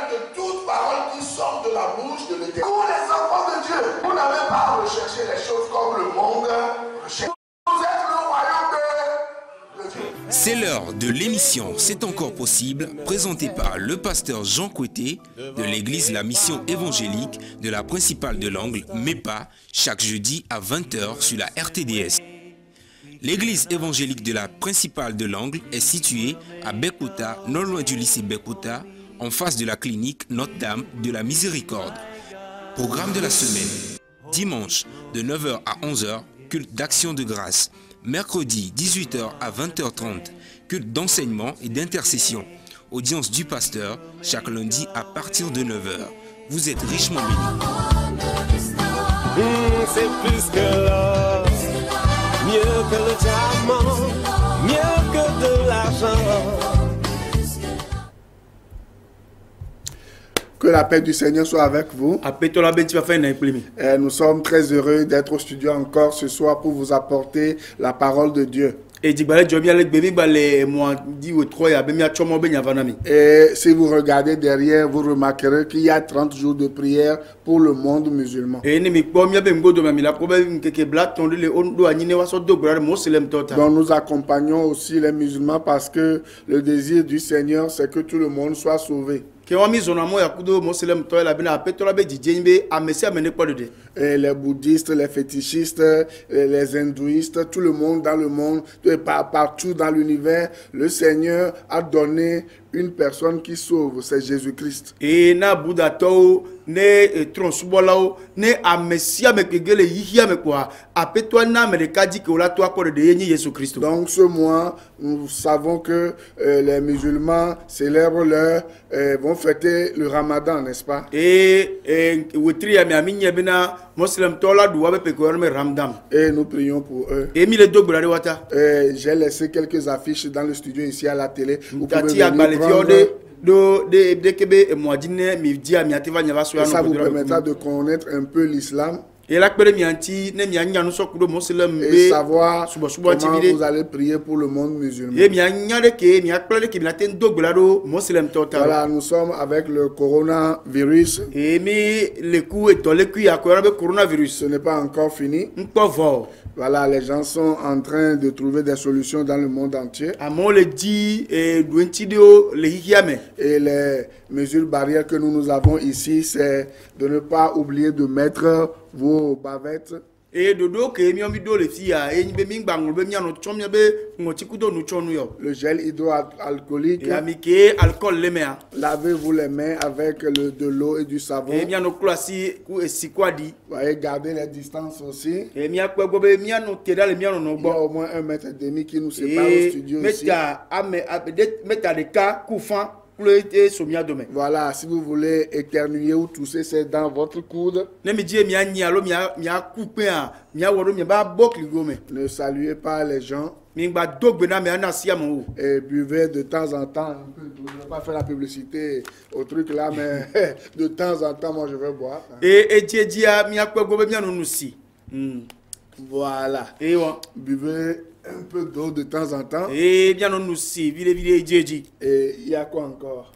de toute parole qui sort de la bouche de l'Éternel. Vous, les enfants de Dieu, vous n'avez pas à rechercher les choses comme le monde recherche. Vous êtes le royaume de Dieu. C'est l'heure de l'émission C'est encore possible, présentée par le pasteur Jean Coueté de l'église La Mission évangélique de la principale de l'Angle, MEPA, chaque jeudi à 20 h sur la RTDS. L'église évangélique de la principale de l'Angle est située à Bekota, non loin du lycée Bekota, en face de la clinique Notre-Dame de la Miséricorde. Programme de la semaine. Dimanche de 9 h à 11 h, culte d'action de grâce. Mercredi 18 h à 20 h 30, culte d'enseignement et d'intercession. Audience du pasteur chaque lundi à partir de 9 h. Vous êtes richement bénis. C'est plus que l'or, mieux que le diamant, mieux que de l'argent. Que la paix du Seigneur soit avec vous. Nous sommes très heureux d'être au studio encore ce soir pour vous apporter la parole de Dieu. Et si vous regardez derrière, vous remarquerez qu'il y a 30 jours de prière pour le monde musulman. Donc nous accompagnons aussi les musulmans parce que le désir du Seigneur, c'est que tout le monde soit sauvé. Et les bouddhistes, les fétichistes, les hindouistes, tout le monde dans le monde, partout dans l'univers, le Seigneur a donné une personne qui sauve, c'est Jésus-Christ. Et na Bouddha to ne tronsubolao ne amesia mekegele yihia mekwa apetwa na merekaji ke ola to akore de yenyi Jésus Christ. Donc ce mois, nous savons que les musulmans célèbrent vont fêter le Ramadan, n'est-ce pas? Et nous prions pour eux. J'ai laissé quelques affiches dans le studio ici à la télé. Vous pouvez venir prendre. Ça vous permettra de connaître un peu l'islam. Et savoir comment vous allez prier pour le monde musulman. Voilà, nous sommes avec le coronavirus. Ce n'est pas encore fini. Voilà, les gens sont en train de trouver des solutions dans le monde entier. Et les mesures barrières que nous avons ici, c'est de ne pas oublier de mettre vos bavettes. Le gel hydroalcoolique. Lavez-vous les mains avec de l'eau et du savon. Gardez les distances aussi. Il y a au moins 1,5 mètre qui nous sépare au studio ici. Voilà, si vous voulez éternuer ou tousser, c'est dans votre coude. Ne saluez pas les gens. Et buvez de temps en temps un peu d'eau. Je ne vais pas faire la publicité au truc là, mais de temps en temps, moi je vais boire. Voilà. Buvez un peu d'eau de temps en temps. Et il y a quoi encore?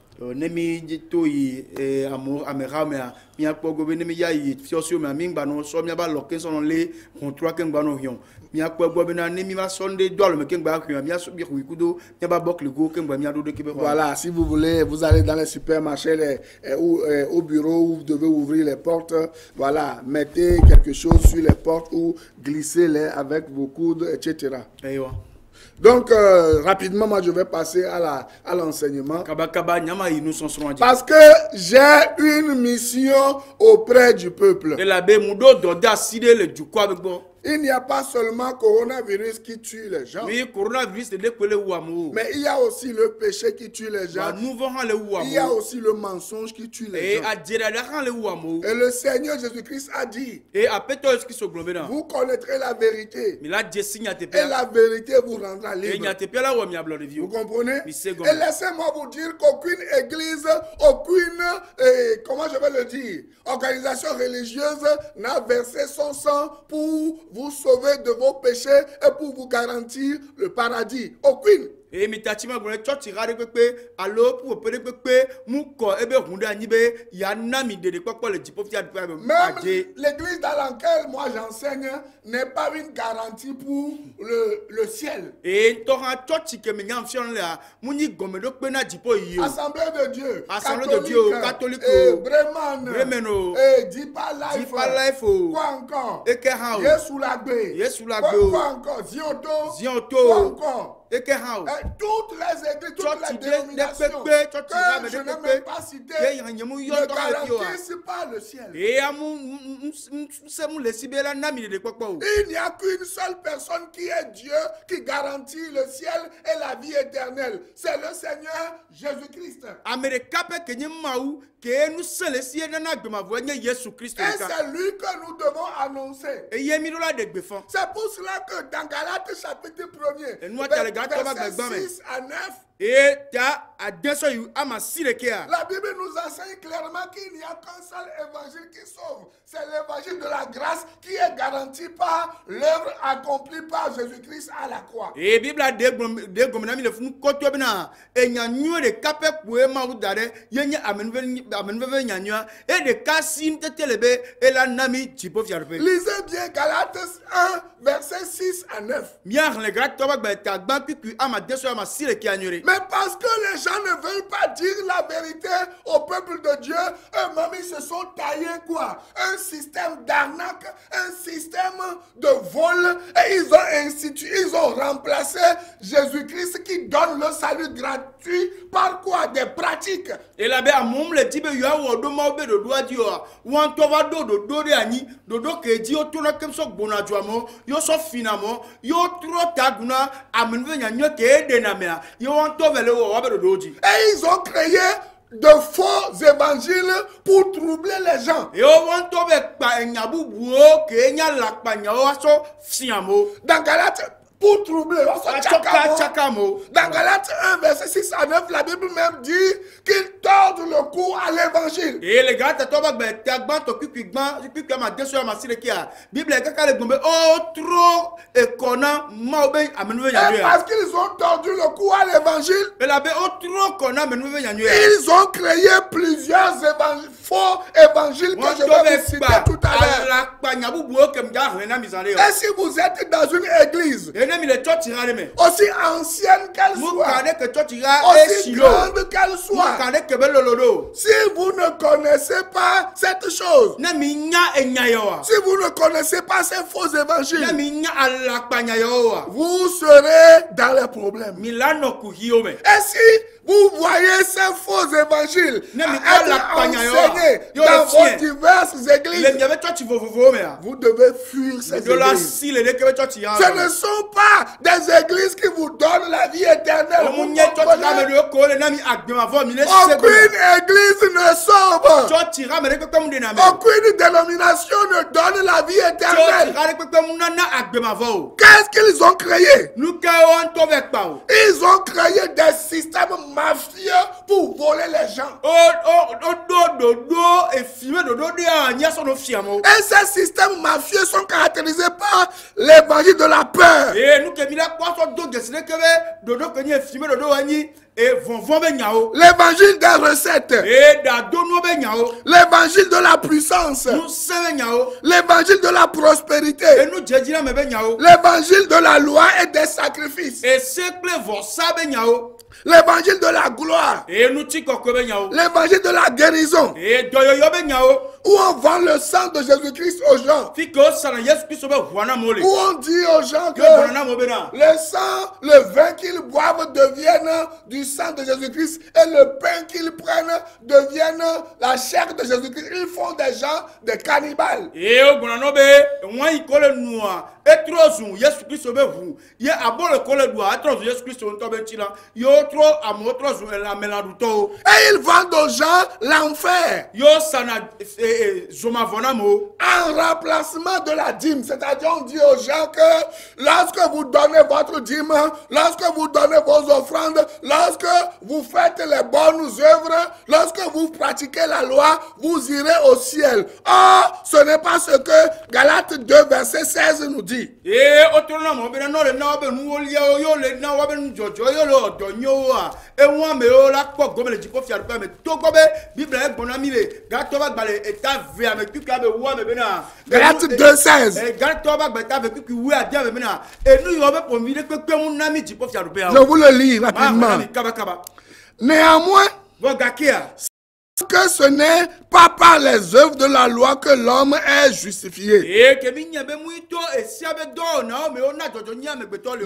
Voilà, si vous voulez, vous allez dans les supermarchés, au bureau où vous devez ouvrir les portes. Voilà, mettez quelque chose sur les portes ou glissez-les avec vos coudes, etc. Donc, rapidement, moi, je vais passer à l'enseignement. Parce que j'ai une mission auprès du peuple. Il n'y a pas seulement coronavirus qui tue les gens. Mais il y a aussi le péché qui tue les gens. Il y a aussi le mensonge qui tue les gens. Et le Seigneur Jésus-Christ a dit, vous connaîtrez la vérité. Et la vérité vous rendra libre. Vous comprenez? Et laissez-moi vous dire qu'aucune église, comment je vais le dire, organisation religieuse n'a versé son sang pour vous sauver de vos péchés et pour vous garantir le paradis. Aucune. Et mitatima gona church rare pepe allo pour pepe muko ebe hunde anibe ya nami de quoi le jipo fia même l'église dans laquelle moi j'enseigne n'est pas une garantie pour le ciel. Et toran church que me nyam fion la muni gomedo pe na jipo yi. Assemblée de Dieu. Assemblée de Dieu catholique. Bremen. Deeper Life. Quoi encore? Et que ha. Yesu lagbe. Quoi encore? Zionto. Quoi encore? Et que ha. Toutes les églises, toutes les dénominations que je n'ai même pas citées ne garantissent pas le ciel. Il n'y a qu'une seule personne qui est Dieu, qui garantit le ciel et la vie éternelle. C'est le Seigneur Jésus-Christ. Et c'est lui que nous devons annoncer. C'est pour cela que dans Galates chapitre 1er, versets 6 à 9, la Bible nous enseigne clairement qu'il n'y a qu'un seul évangile qui sauve. C'est l'évangile de la grâce qui est garanti par l'œuvre accomplie par Jésus-Christ à la croix. Et Bible a et lisez bien Galates 1, versets 6 à 9. Mais parce que les gens ne veulent pas dire la vérité au peuple de Dieu, eux-mêmes ils se sont taillés quoi? Un système d'arnaque, un système de vol, et ils ont remplacé Jésus-Christ qui donne le salut gratuit par quoi? Des pratiques. Et là ben mom le tibe yo awodo ma obe do doa di o wan to va do de ani do ke di o to na kem so gbona juamo yo so finamo yo tro taguna amenve nyanyo ke de na me yo wan to vele wo obe do ji. Et ils ont créé de faux évangiles pour troubler les gens. Et on want to be pa nyabu buo ke nya lakpa nyawo so fiamo. Dans Galates pour troubler. Dans Galates 1, verset 6 à 9, la Bible même dit qu'ils tordent le cou à l'évangile. Et les gars, parce qu'ils ont tordu le cou à l'évangile, ils ont créé plusieurs faux évangiles que je vais vous citer tout à l'heure. Et si vous êtes dans une église, aussi ancienne qu'elle soit, aussi grande qu'elle soit, si vous ne connaissez pas cette chose, si vous ne connaissez pas ces faux évangiles, vous serez dans les problèmes. Et si vous voyez ces faux évangiles être enseignés dans vos diverses églises, vous devez fuir ces églises. Ce ne sont pas des églises qui vous donnent la vie éternelle. Aucune église ne sauve. Aucune dénomination ne donne la vie éternelle. Qu'est-ce qu'ils ont créé? Ils ont créé des systèmes mafieux pour voler les gens. Et ces systèmes mafieux sont caractérisés par l'évangile de la peur. L'évangile des recettes, l'évangile de la puissance, l'évangile de la prospérité, l'évangile de la loi et des sacrifices, l'évangile de la gloire, l'évangile de la guérison, où on vend le sang de Jésus-Christ aux gens, où on dit aux gens que le sang, le vin qu'ils boivent deviennent du sang de Jésus-Christ et le pain qu'ils prennent deviennent la chair de Jésus-Christ. Ils font des gens des cannibales. Et ils vendent aux gens l'enfer en remplacement de la dîme. C'est-à-dire on dit aux gens que lorsque vous donnez votre dîme, lorsque vous donnez vos offrandes, lorsque vous faites les bonnes œuvres, lorsque vous pratiquez la loi, vous irez au ciel. Or, ce n'est pas ce que Galates 2 verset 16 nous dit. dit. Galates 2:16. Je vous le lis rapidement. Néanmoins, que ce n'est pas par les œuvres de la loi que l'homme est justifié,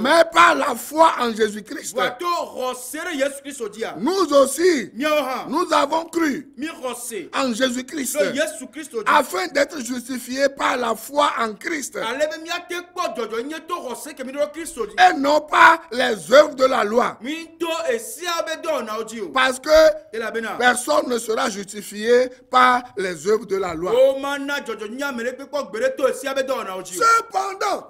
mais par la foi en Jésus-Christ. Nous aussi, nous avons cru en Jésus-Christ afin d'être justifiés par la foi en Christ et non pas les œuvres de la loi, parce que personne ne sera justifié par les œuvres de la loi. Cependant,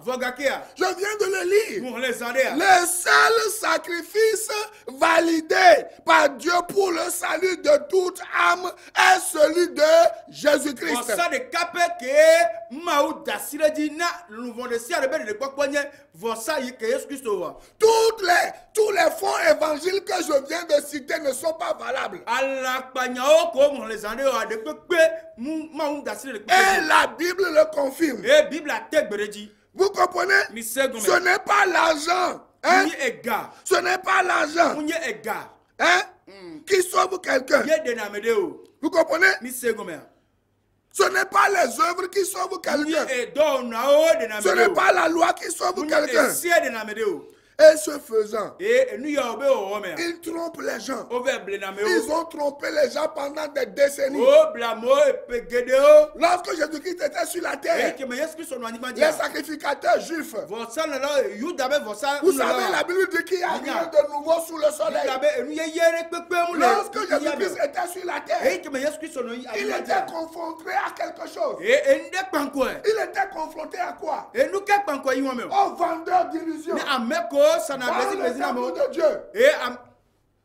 je viens de le lire, le seul sacrifice validé par Dieu pour le salut de toute âme est celui de Jésus-Christ. Tous les faux évangiles que je viens de citer ne sont pas valables. Et la Bible le confirme. Vous comprenez? Ce n'est pas l'argent. Hein? Ce n'est pas l'argent, hein? Qui sauve quelqu'un. Vous comprenez? Ce n'est pas les œuvres qui sauvent quelqu'un. Ce n'est pas la loi qui sauve quelqu'un. Et ce faisant, ils trompent les gens. Ils ont trompé les gens pendant des décennies. Lorsque Jésus-Christ était sur la terre, les sacrificateurs juifs, vous savez, la Bible dit qu'il n'y a rien de nouveau sous le soleil. Lorsque Jésus-Christ était sur la terre, il était confronté à quelque chose. Il était confronté à quoi? Aux vendeurs d'illusions. Dans le temple de Dieu.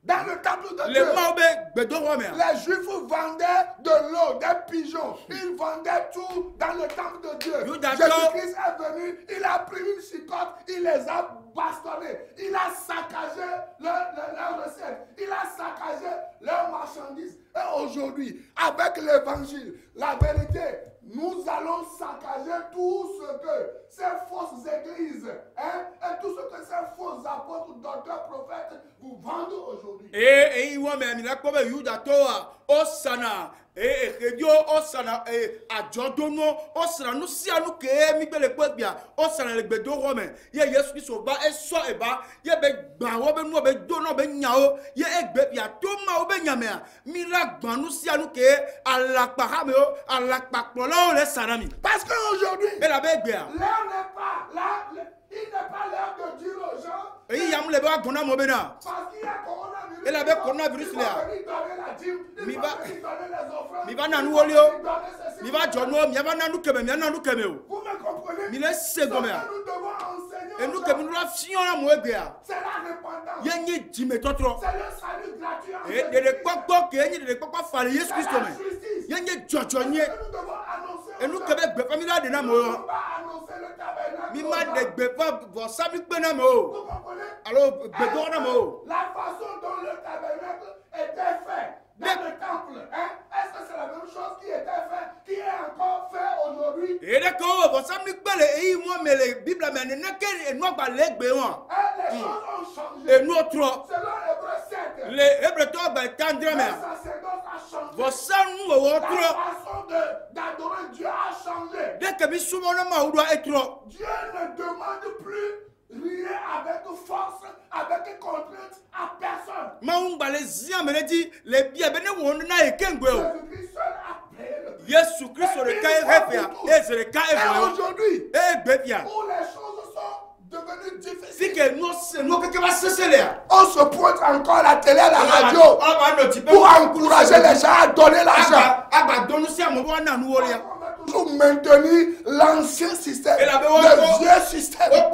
Dans le temple de Dieu, les Juifs vendaient de l'eau, des pigeons. Ils vendaient tout dans le temple de Dieu. Jésus-Christ est venu, il a pris une chicotte, il les a bastonnés. Il a saccagé leur recette. Il a saccagé leurs marchandises. Et aujourd'hui, avec l'évangile, la vérité, nous allons saccager tout ce que ces fausses églises, hein, et tout ce que ces faux apôtres, docteurs, prophètes vous vendent aujourd'hui. Parce qu'aujourd'hui, l'heure n'est pas là. Il n'est pas l'heure de dire aux gens. Parce qu'il y a coronavirus. Il va donner la dîme, il va donner les offrandes, il va donner ceci. Vous me comprenez? Ce que nous devons enseigner aux gens, c'est la repentance. C'est le salut gratuit. C'est la justice. Ce que nous devons annoncer aux gens. Nous ne devons pas annoncer le tabernacle. Vous comprenez? La façon dont le tabernacle était fait dans le temple, hein? Est-ce que c'est la même chose qui était fait, qui est encore fait aujourd'hui? Les choses ont changé. Selon Hébreux 7, le sacerdoce a changé. La façon d'adorer Dieu a changé. Dieu ne demande plus rien avec force, avec contrainte à personne. Jésus-Christ seul a payé le prix. Et aujourd'hui, où les choses sont devenues difficiles, on se pointe encore à la télé, à la radio pour encourager les gens à donner l'argent. Pour maintenir l'ancien système, le vieux système. On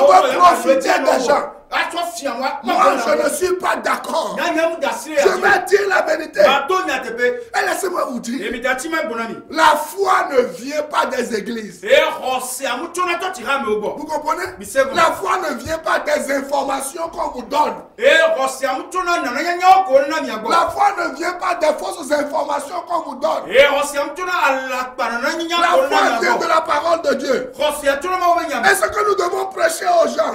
veut profiter des gens. Moi, je ne suis pas d'accord. Je vais dire la vérité. Et laissez-moi vous dire, la foi ne vient pas des églises. Vous comprenez? La foi ne vient pas des informations qu'on vous donne. La foi ne vient pas des fausses informations qu'on vous donne. La foi vient de la parole de Dieu. Et ce que nous devons prêcher aux gens,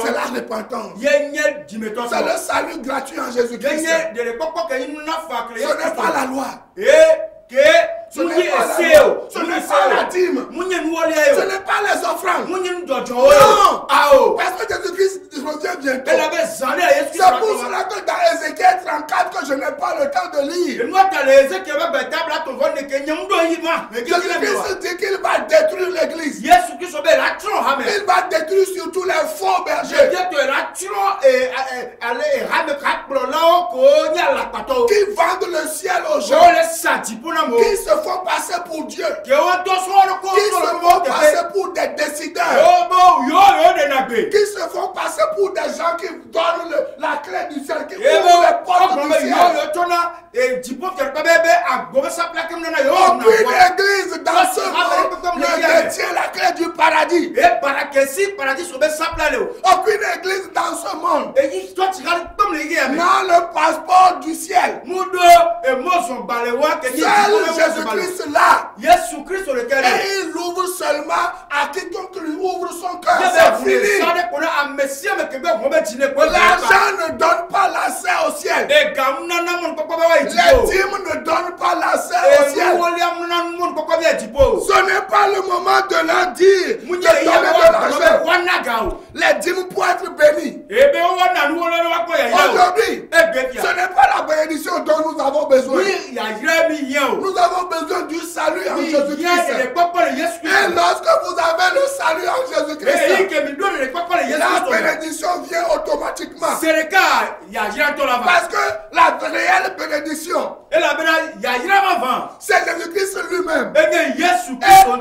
c'est la repentance. C'est le salut gratuit en Jésus-Christ. Ce n'est pas la loi. Ce n'est pas la dîme. Ce n'est pas les offrandes. Non. Parce que Jésus-Christ revient bientôt. C'est pour cela que dans Ézéchiel 34 que je n'ai pas le temps de lire. Jésus-Christ dit qu'il va détruire l'église. Il va détruire surtout les faux bergers. Qui vendent le ciel aux gens. Qui se font passer pour Dieu. Qui se font passer pour des décideurs. Qui se font passer pour des gens qui donnent la clé du ciel. Qui ouvrent les portes du ciel. Aucune église dans ce monde ne détient la clé du paradis. Aucune église dans ce monde n'a le passeport du ciel. Seul Jésus-Christ là. Et il ouvre seulement à quiconque lui ouvre son cœur. C'est fini. L'argent ne donne pas l'accès au ciel. Les dîmes ne donnent pas l'accès au ciel. Ce n'est pas le moment de leur dire de donner de l'argent. Les dîmes pour être bénis. Aujourd'hui, ce n'est pas la bénédiction dont nous avons besoin. Nous avons besoin du salut en Jésus-Christ. Et lorsque vous avez le salut en Jésus-Christ, la bénédiction vient automatiquement. Parce que la réelle bénédiction, c'est Jésus-Christ lui-même. Et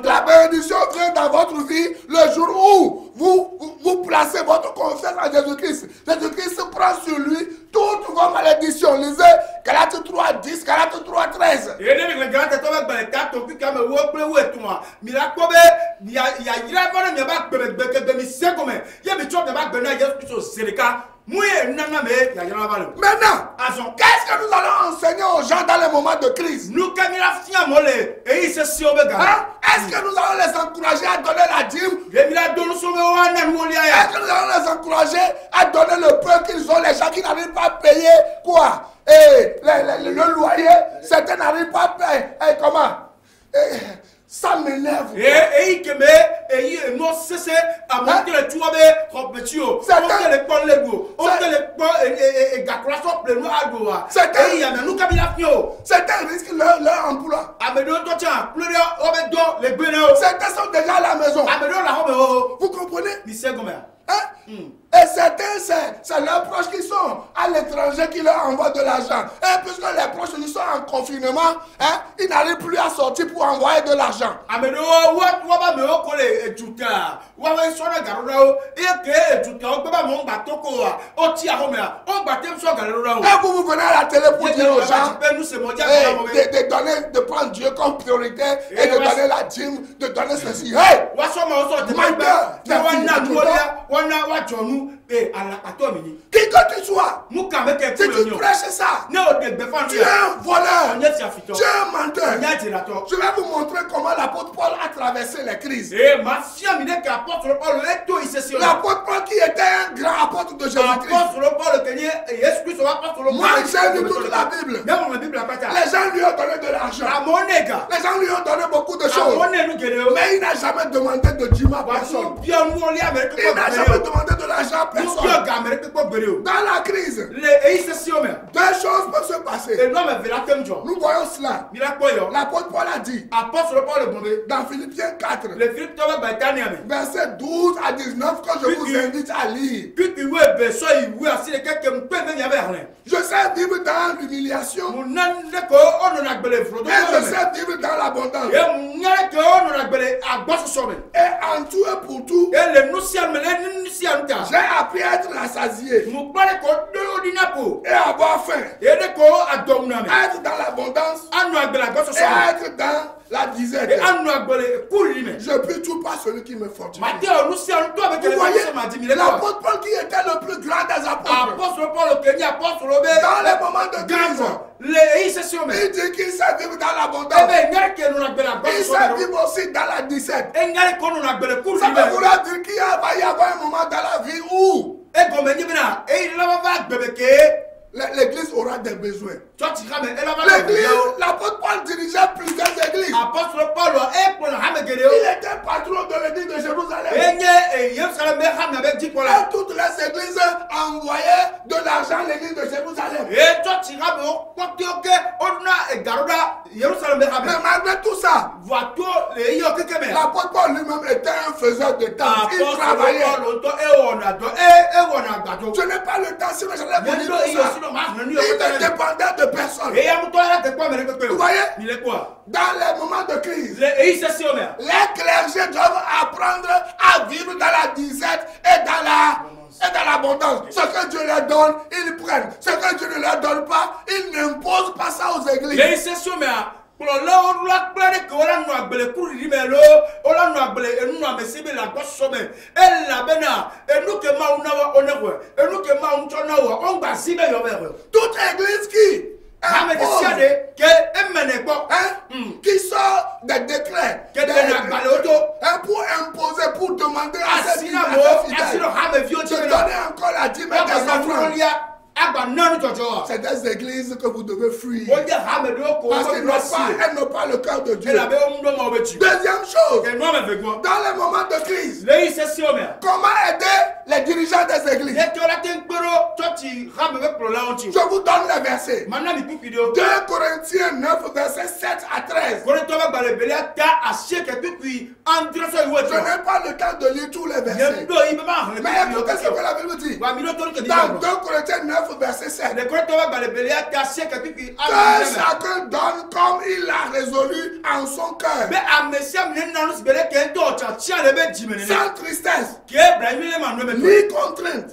la bénédiction vient dans votre vie le jour où vous placez votre confiance en Jésus-Christ. Jésus-Christ prend sur lui toutes vos malédictions. Lisez Galates 3:10, Galates 3:13. Maintenant, qu'est-ce que nous allons enseigner aux gens dans les moments de crise? Est-ce que nous allons les encourager à donner la dîme? Est-ce que nous allons les encourager à donner le peu qu'ils ont, les gens qui n'arrivent pas à payer quoi? Le loyer, certains n'arrivent pas à payer. Comment? Ça m'énerve. Certains risquent leur emploi. Certains sont déjà à la maison. Vous comprenez? Et certains, c'est leurs proches qui sont à l'étranger qui leur envoient de l'argent. Et puisque les proches ils sont en confinement, ils n'arrivent plus à sortir pour envoyer de l'argent. Et vous venez à la télé pour dire aux gens de prendre Dieu comme priorité et de donner la dîme, de donner ceci. Hey! Qui que tu sois, si tu prêches ça, tu es un voleur, tu es un menteur. Je vais vous montrer comment l'apôtre Paul a traversé les crises. L'apôtre Paul qui était un grand apôtre de Jésus-Christ. Moi j'ai lu toute la Bible. Les gens lui ont donné de l'argent. Les gens lui ont donné beaucoup de choses. Mais il n'a jamais demandé de dîme à personne. Il n'a jamais demandé de l'argent à personne. Dans la crise, deux choses peuvent se passer. Nous voyons cela. L'apôtre Paul a dit dans Philippiens 4, verset 12 à 19, que je vous invite à lire. Je sais vivre dans l'humiliation, et je sais vivre dans l'abondance. Et en tout et pour tout, j'ai appris à être rassasié et avoir faim, être dans l'abondance et être dans la disette. Je ne peux tout pas celui qui me fortifie. Vous voyez, l'apôtre Paul qui était le plus grand des apôtres, dans les moments de crise, il dit qu'il sait vivre dans l'abondance. Il sait vivre aussi dans la disette. Ça veut vouloir dire qu'il va y avoir un moment dans la vie où l'église aura des besoins. L'église, l'apôtre Paul dirigeait plusieurs églises. Il était patron de l'église de Jérusalem. Et toutes les églises envoyaient de l'argent à l'église de Jérusalem. Mais malgré tout ça, l'apôtre Paul lui-même était un faiseur de temps. Il travaillait. Je n'ai pas le temps, sinon j'allais vous dire tout ça. Il ne dépendait de personne. Vous voyez, dans les moments de crise, les clergés doivent apprendre à vivre dans la disette et dans l'abondance. Ce que Dieu leur donne, ils prennent. Ce que Dieu ne leur donne pas, ils n'imposent pas ça aux églises. Toute église qui qui sort des décrets pour imposer, pour demander à ses fidèles de donner encore la dîme des offrandes. C'est des églises que vous devez fuir. Parce qu'elles n'ont pas le cœur de Dieu. Deuxième chose, dans les moments de crise, comment aider les dirigeants des églises? Je vous donne les versets. 2 Corinthiens 9, versets 7 à 13. Je n'ai pas le temps de lire tous les versets. Mais écoutez ce que la Bible dit. Dans 2 Corinthiens 9, verset 7. Que chacun donne comme il a résolu en son cœur. Sans tristesse. Ni contrainte.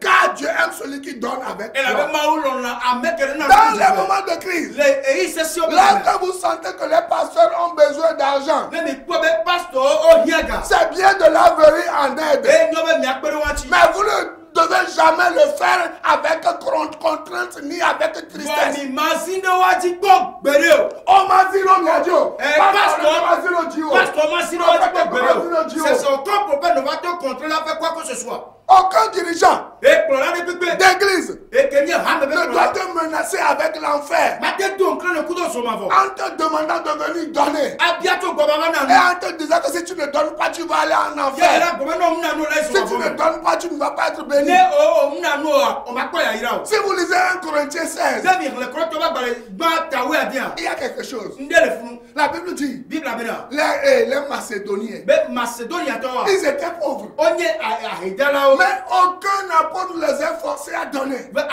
Car Dieu aime celui qui donne avec joie. Dans les moments de crise, lorsque vous sentez que les pasteurs ont besoin d'argent, c'est bien de leur venir en aide. Mais vous ne devez jamais le faire avec contrainte ni avec tristesse. Aucun dirigeant d'église ne doit te menacer avec l'enfer en te demandant de venir donner et en te disant que si tu ne donnes pas, tu vas aller en enfer. Si tu ne donnes pas, tu ne vas pas être béni. Si vous lisez 1 Corinthiens 16, il y a quelque chose. La Bible dit les Macédoniens, ils étaient pauvres. Mais aucun apôtre les a forcés à donner. Mais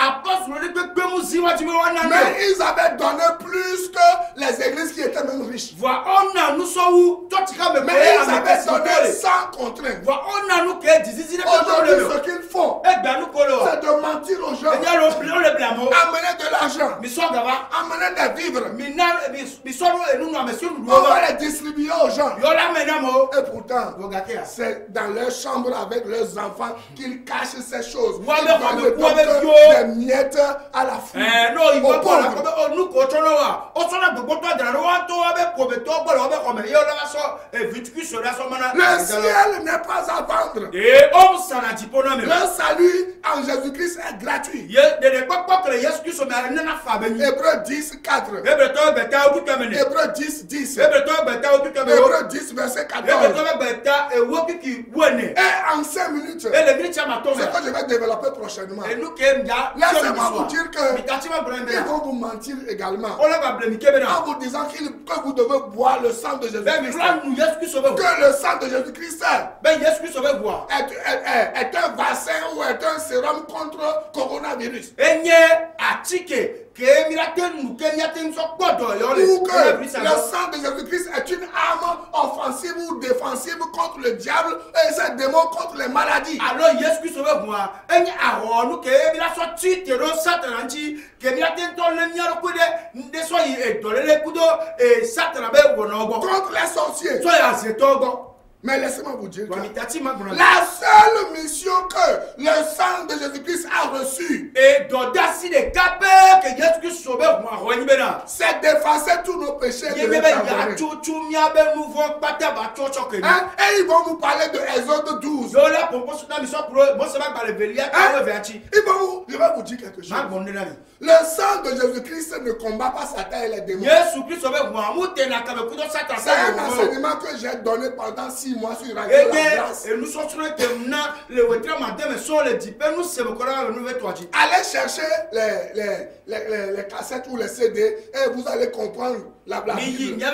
ils avaient donné plus que les églises qui étaient même riches. Mais ils avaient donné sans contrainte. Aujourd'hui, ce qu'ils font, c'est de mentir aux gens, amener de l'argent, amener des vivres. On va les distribuer aux gens. Et pourtant, c'est dans leur chambre avec leurs enfants qu'ils cachent ces choses. Ils donnent des miettes à la foule. Le ciel n'est pas à vendre. Le salut en Jésus-Christ est gratuit. Hébreux 10, 4. Hébreux 10, 10. Hébreux 10, verset 14. Et en 5 minutes, ce que je vais développer prochainement, laissez-moi vous dire qu'ils vont vous mentir également en vous disant que vous devez boire le sang de Jésus-Christ. Que le sang de Jésus-Christ est un vaccin ou est un sérum contre coronavirus. Pour que le sang de Jésus-Christ est une arme offensive ou défensive contre le diable et ses démons contre les maladies. Alors, Jésus-Christ moi, contre les sorciers. Mais laissez-moi vous dire que la seule mission que le sang de Jésus-Christ a reçue, c'est d'effacer tous nos péchés. Et ils vont vous parler de Exode 12. Je vais vous dire quelque chose. Le sang de Jésus-Christ ne combat pas Satan et les démons. C'est un enseignement que j'ai donné pendant 6 mois sur Radio La Grâce. Allez chercher les cassettes ou les CD et vous allez comprendre la Bible.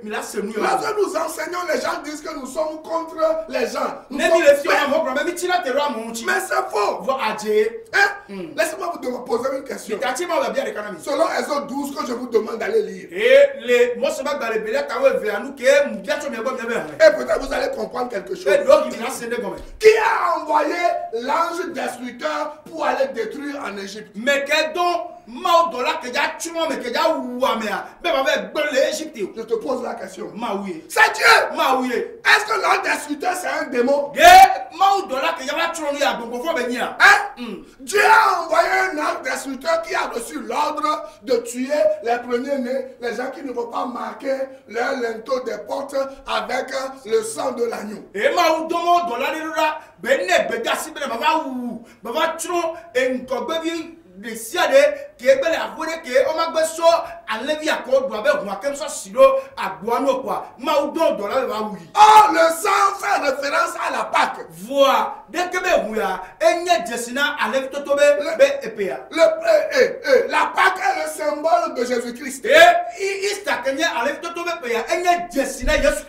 Lorsque nous enseignons, les gens disent que nous sommes contre les gens. Mais c'est faux. Laissez-moi vous poser une question. Selon Exode 12 que je vous demande d'aller lire. Et peut-être vous allez comprendre quelque chose. Qui a envoyé l'ange destructeur pour aller détruire en Égypte? Je te pose la question. C'est Dieu. Est-ce que l'ange destructeur c'est un démon? Dieu a envoyé un ange destructeur qui a reçu l'ordre de tuer les premiers-nés, les gens qui ne vont pas marquer leur linteau des portes avec le sang de l'agneau. Oh, le sang fait référence à la Pâque. La Pâque est le symbole de Jésus-Christ.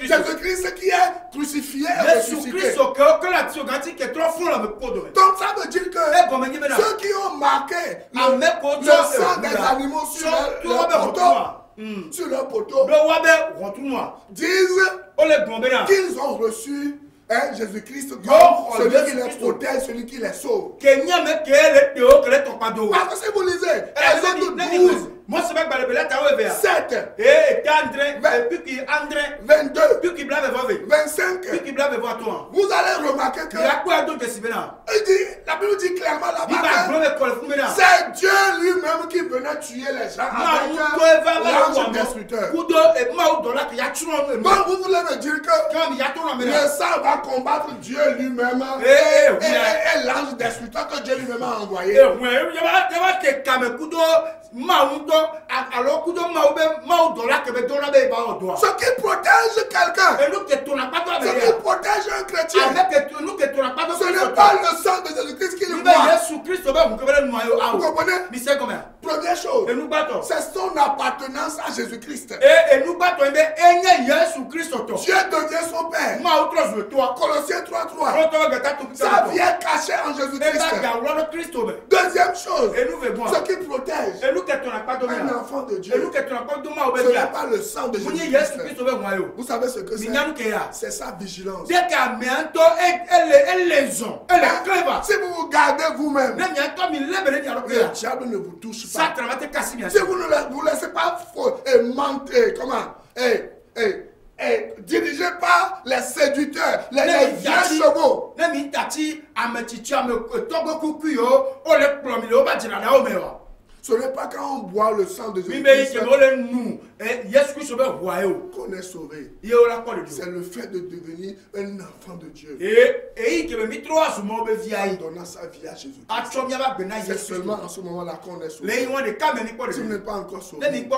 Jésus-Christ qui est crucifié et ressuscité. Donc ça veut dire que ceux qui ont marqué le sang des animaux sur leur poteau disent qu'ils ont reçu Jésus-Christ comme celui qui les protège, celui qui les sauve. Parce que si vous lisez Exode 12, 7, 22, 25, vous allez remarquer que la Bible dit clairement là-bas que c'est Dieu lui-même qui venait tuer les gens avec l'ange destructeur. Donc vous voulez me dire que le sang va combattre Dieu lui-même et l'ange destructeur que Dieu lui-même a envoyé. Ce qui protège quelqu'un, ce qui protège un chrétien, ce n'est pas le sang de Jésus-Christ qui le voit. Vous comprenez? Première chose, c'est son appartenance à Jésus-Christ. Dieu devient son Père. Colossiens 3:3. Sa vie est cachée en Jésus-Christ. Deuxième chose, ce qui protège un enfant de Dieu, ce n'est pas le sang de Jésus-Christ. Vous savez ce que c'est? C'est sa vigilance. Si vous vous gardez vous-même, le diable ne vous touche pas. Si vous ne vous laissez pas dirigez pas les séducteurs, les vieux chevaux. Ce n'est pas quand on boit le sang de Jésus-Christ qu'on est sauvé. C'est le fait de devenir un enfant de Dieu. En donnant sa vie à Jésus-Christ. C'est seulement en ce moment-là qu'on est sauvé. Si vous n'êtes pas encore sauvé, dites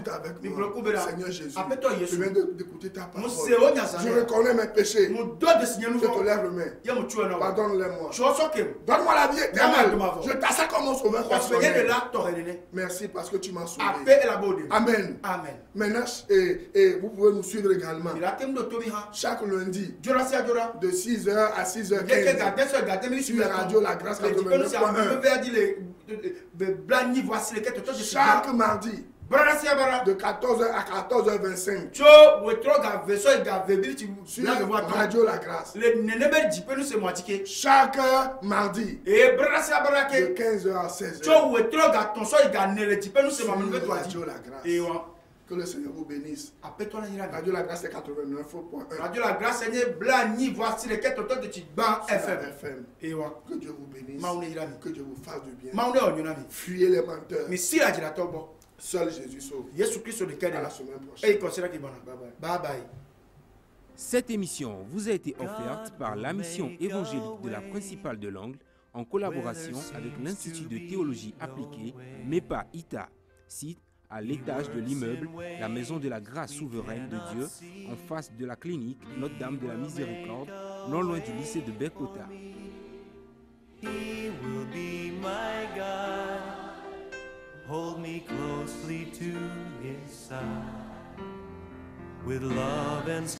avec moi: Seigneur Jésus, je viens d'écouter ta parole. Je reconnais mes péchés. Je te lève le main. Pardonne-les-moi. Donne-moi la vie éternelle. Je t'assure comme mon sauveur personnel. Merci parce que tu m'as sauvé. Amen. Amen. Maintenant, vous pouvez nous suivre également. Chaque lundi, de 6h à 6h15, sur la radio La Grâce 89.1. Chaque mardi, de 14h à 14h25 sur Radio La Grâce. Chaque mardi de 15h à 16h sur Radio La Grâce. Que le Seigneur vous bénisse. Radio La Grâce c'est 89.1. Radio La Grâce c'est Blani voici les 4 de FM. Que Dieu vous bénisse. Que Dieu vous fasse du bien. Fuyez les menteurs. Seul Jésus sauve. À la semaine prochaine. Bye bye. Cette émission vous a été offerte par la mission évangélique de la principale de l'Angle en collaboration avec l'Institut de théologie appliquée MEPA ITA, site à l'étage de l'immeuble La Maison de la Grâce Souveraine de Dieu, en face de la clinique Notre-Dame de la Miséricorde, non loin du lycée de Bekota.